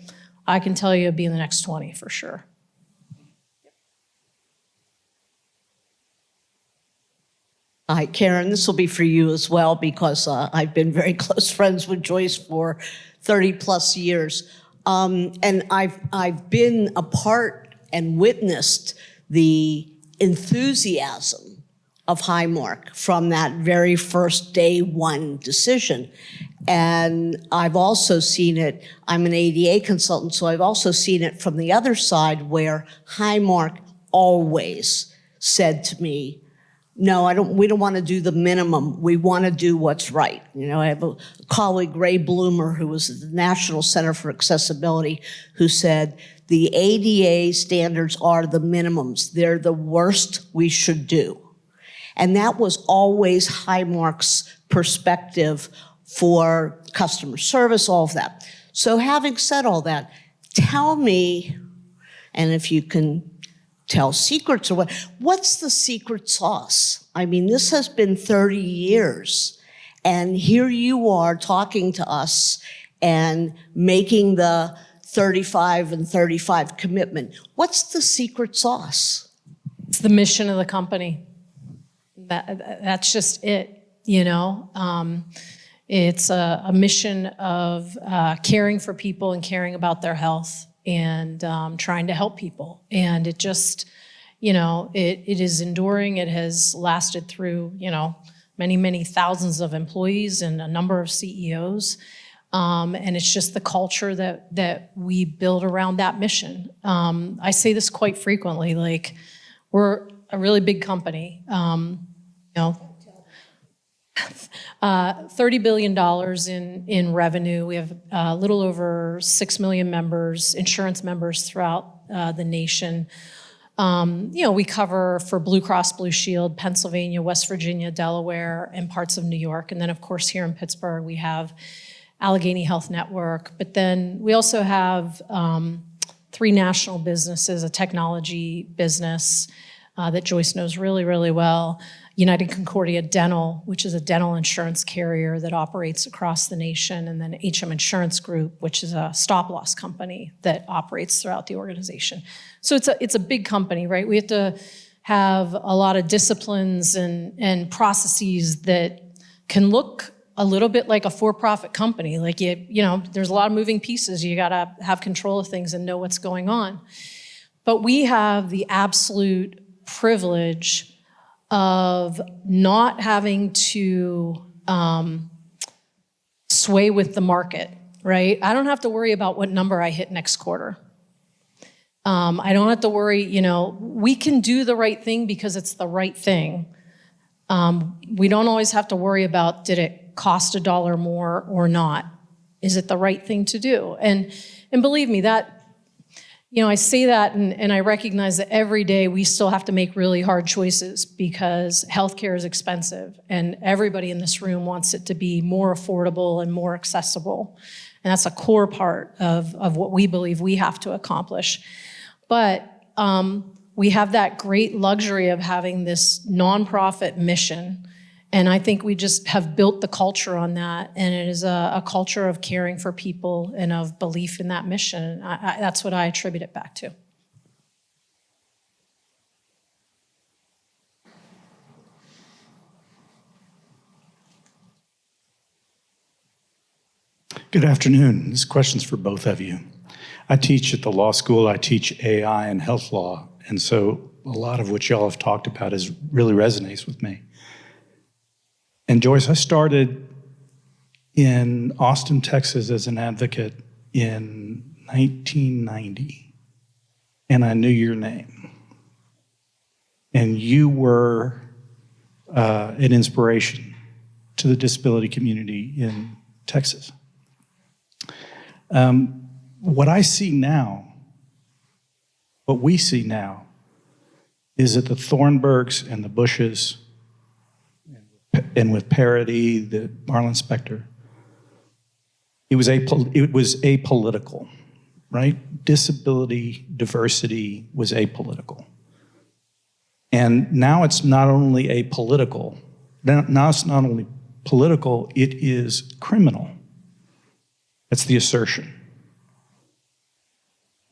Speaker 3: I can tell you it'll be in the next 20 for sure.
Speaker 5: Hi, Karen, this will be for you as well because I've been very close friends with Joyce for 30 plus years. And I've been a part and witnessed the enthusiasm of Highmark from that very first day one decision. And I've also seen it, I'm an ADA consultant, so I've also seen it from the other side where Highmark always said to me, no, we don't want to do the minimum. We want to do what's right. You know, I have a colleague, Ray Bloomer, who was at the National Center for Accessibility, who said, the ADA standards are the minimums. They're the worst we should do. And that was always Highmark's perspective for customer service, all of that. So having said all that, tell me, and if you can tell secrets or what's the secret sauce? I mean, this has been 30 years, and here you are talking to us and making the 35 and 35 commitment. What's the secret sauce?
Speaker 3: It's the mission of the company. That's just it, you know? It's a mission of caring for people and caring about their health and trying to help people. And it just, you know, it is enduring. It has lasted through, you know, many, many thousands of employees and a number of CEOs. And it's just the culture that we build around that mission. I say this quite frequently, like, we're a really big company, you know, $30 billion in revenue. We have a little over 6 million members, insurance members throughout the nation. You know, we cover for Blue Cross Blue Shield, Pennsylvania, West Virginia, Delaware, and parts of New York. And then, of course, here in Pittsburgh, we have Allegheny Health Network. But then we also have 3 national businesses, a technology business that Joyce knows really, really well, United Concordia Dental, which is a dental insurance carrier that operates across the nation, and then HM Insurance Group, which is a stop-loss company that operates throughout the organization. So it's a big company, right? We have to have a lot of disciplines and processes that can look a little bit like a for-profit company. Like, you know, there's a lot of moving pieces. You gotta have control of things and know what's going on. But we have the absolute privilege of not having to sway with the market, right? I don't have to worry about what number I hit next quarter. I don't have to worry, you know, we can do the right thing because it's the right thing. We don't always have to worry about, did it cost $1 more or not? Is it the right thing to do? And believe me, that, you know, I say that and I recognize that every day we still have to make really hard choices because healthcare is expensive and everybody in this room wants it to be more affordable and more accessible. And that's a core part of what we believe we have to accomplish. But we have that great luxury of having this nonprofit mission. And I think we just have built the culture on that. And it is a culture of caring for people and of belief in that mission. That's what I attribute it back to.
Speaker 6: Good afternoon. This question's for both of you. I teach at the law school. I teach AI and health law. And so a lot of what y'all have talked about really resonates with me. And Joyce, I started in Austin, Texas as an advocate in 1990, and I knew your name. And you were an inspiration to the disability community in Texas. What I see now, what we see now, is that the Thornburghs and the Bushes, and with Parity, the Marlon Spector, it was apolitical, right? Disability, diversity was apolitical. And now it's not only apolitical, now it's not only political, it is criminal. That's the assertion.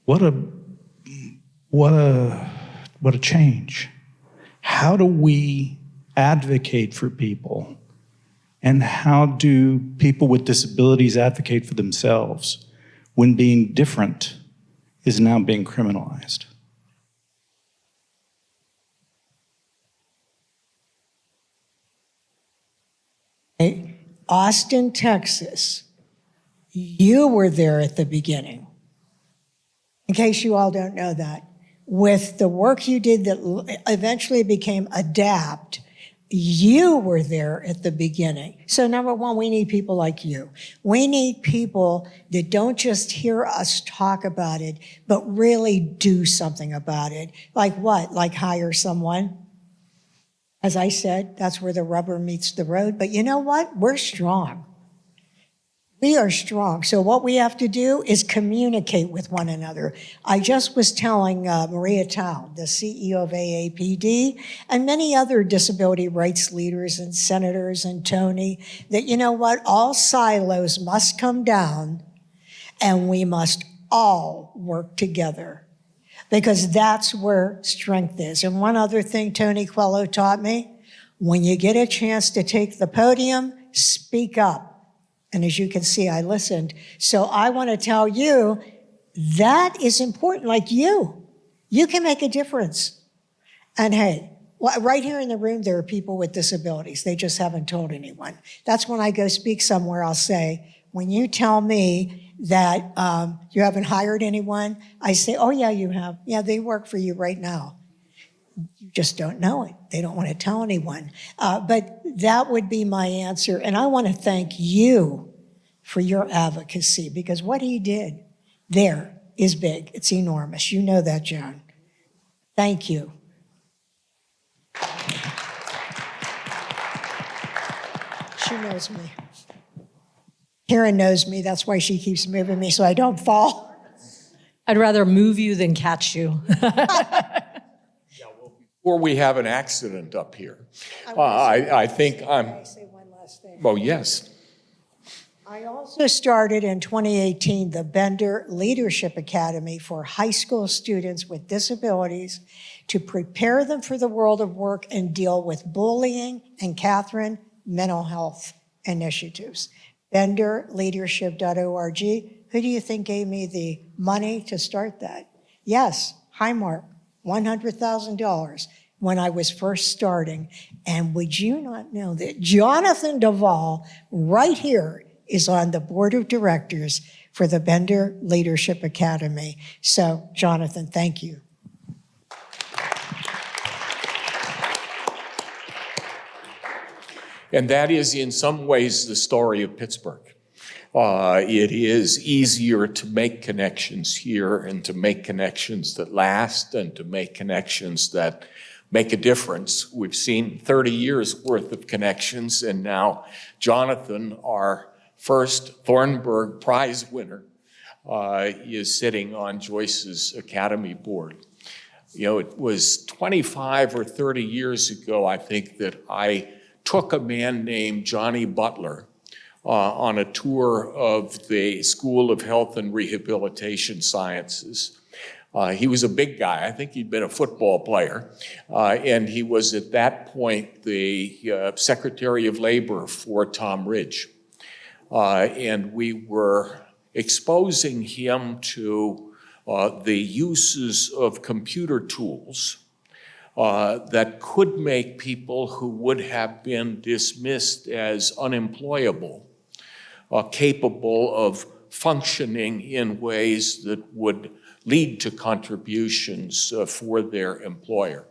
Speaker 6: What a change. How do we advocate for people, and how do people with disabilities advocate for themselves when being different is now being criminalized?
Speaker 2: Austin, Texas, you were there at the beginning. In case you all don't know that, with the work you did that eventually became ADAPT, you were there at the beginning. So number one, we need people like you. We need people that don't just hear us talk about it, but really do something about it. Like what? Like hire someone. As I said, that's where the rubber meets the road. But you know what? We're strong. We are strong. So what we have to do is communicate with one another. I just was telling Maria Town, the CEO of AAPD, and many other disability rights leaders and senators and Tony, that you know what? All silos must come down and we must all work together because that's where strength is. And one other thing Tony Quello taught me, when you get a chance to take the podium, speak up. And as you can see, I listened. So I want to tell you, that is important. Like you can make a difference. And hey, right here in the room, there are people with disabilities. They just haven't told anyone. That's when I go speak somewhere, I'll say, when you tell me that you haven't hired anyone, I say, oh yeah, you have. Yeah, they work for you right now. You just don't know it. They don't want to tell anyone. But that would be my answer. And I want to thank you for your advocacy because what he did there is big. It's enormous. You know that, Joan. Thank you. She knows me. Karen knows me. That's why she keeps moving me so I don't fall.
Speaker 3: I'd rather move you than catch you.
Speaker 1: Or we have an accident up here. I think I'm,
Speaker 2: Can I say one last thing?
Speaker 1: oh, yes.
Speaker 2: I also started in 2018 the Bender Leadership Academy for high school students with disabilities to prepare them for the world of work and deal with bullying and Catherine mental health initiatives. BenderLeadership.org. Who do you think gave me the money to start that? Yes, Highmark, $100,000 when I was first starting. And would you not know that Jonathan Duvall, right here, is on the board of directors for the Bender Leadership Academy. So, Jonathan, thank you.
Speaker 1: And that is in some ways the story of Pittsburgh. It is easier to make connections here and to make connections that last and to make connections that make a difference. We've seen 30 years worth of connections, and now Jonathan, our first Thornburgh Prize winner, is sitting on Joyce's Academy board. You know, it was 25 or 30 years ago, I think, that I took a man named Johnny Butler on a tour of the School of Health and Rehabilitation Sciences. He was a big guy. I think he'd been a football player. And he was at that point the Secretary of Labor for Tom Ridge. And we were exposing him to the uses of computer tools that could make people who would have been dismissed as unemployable capable of functioning in ways that would lead to contributions for their employer.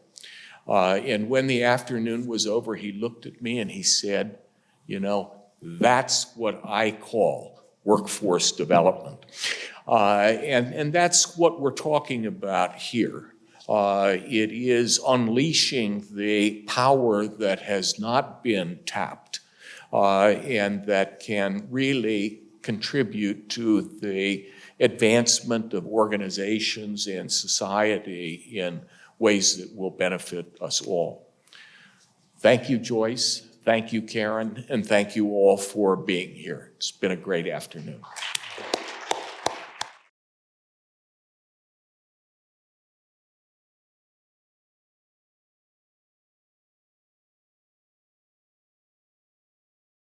Speaker 1: And when the afternoon was over, he looked at me and he said, you know, that's what I call workforce development. And that's what we're talking about here. It is unleashing the power that has not been tapped and that can really contribute to the advancement of organizations and society in ways that will benefit us all. Thank you, Joyce. Thank you, Karen. And thank you all for being here. It's been a great afternoon.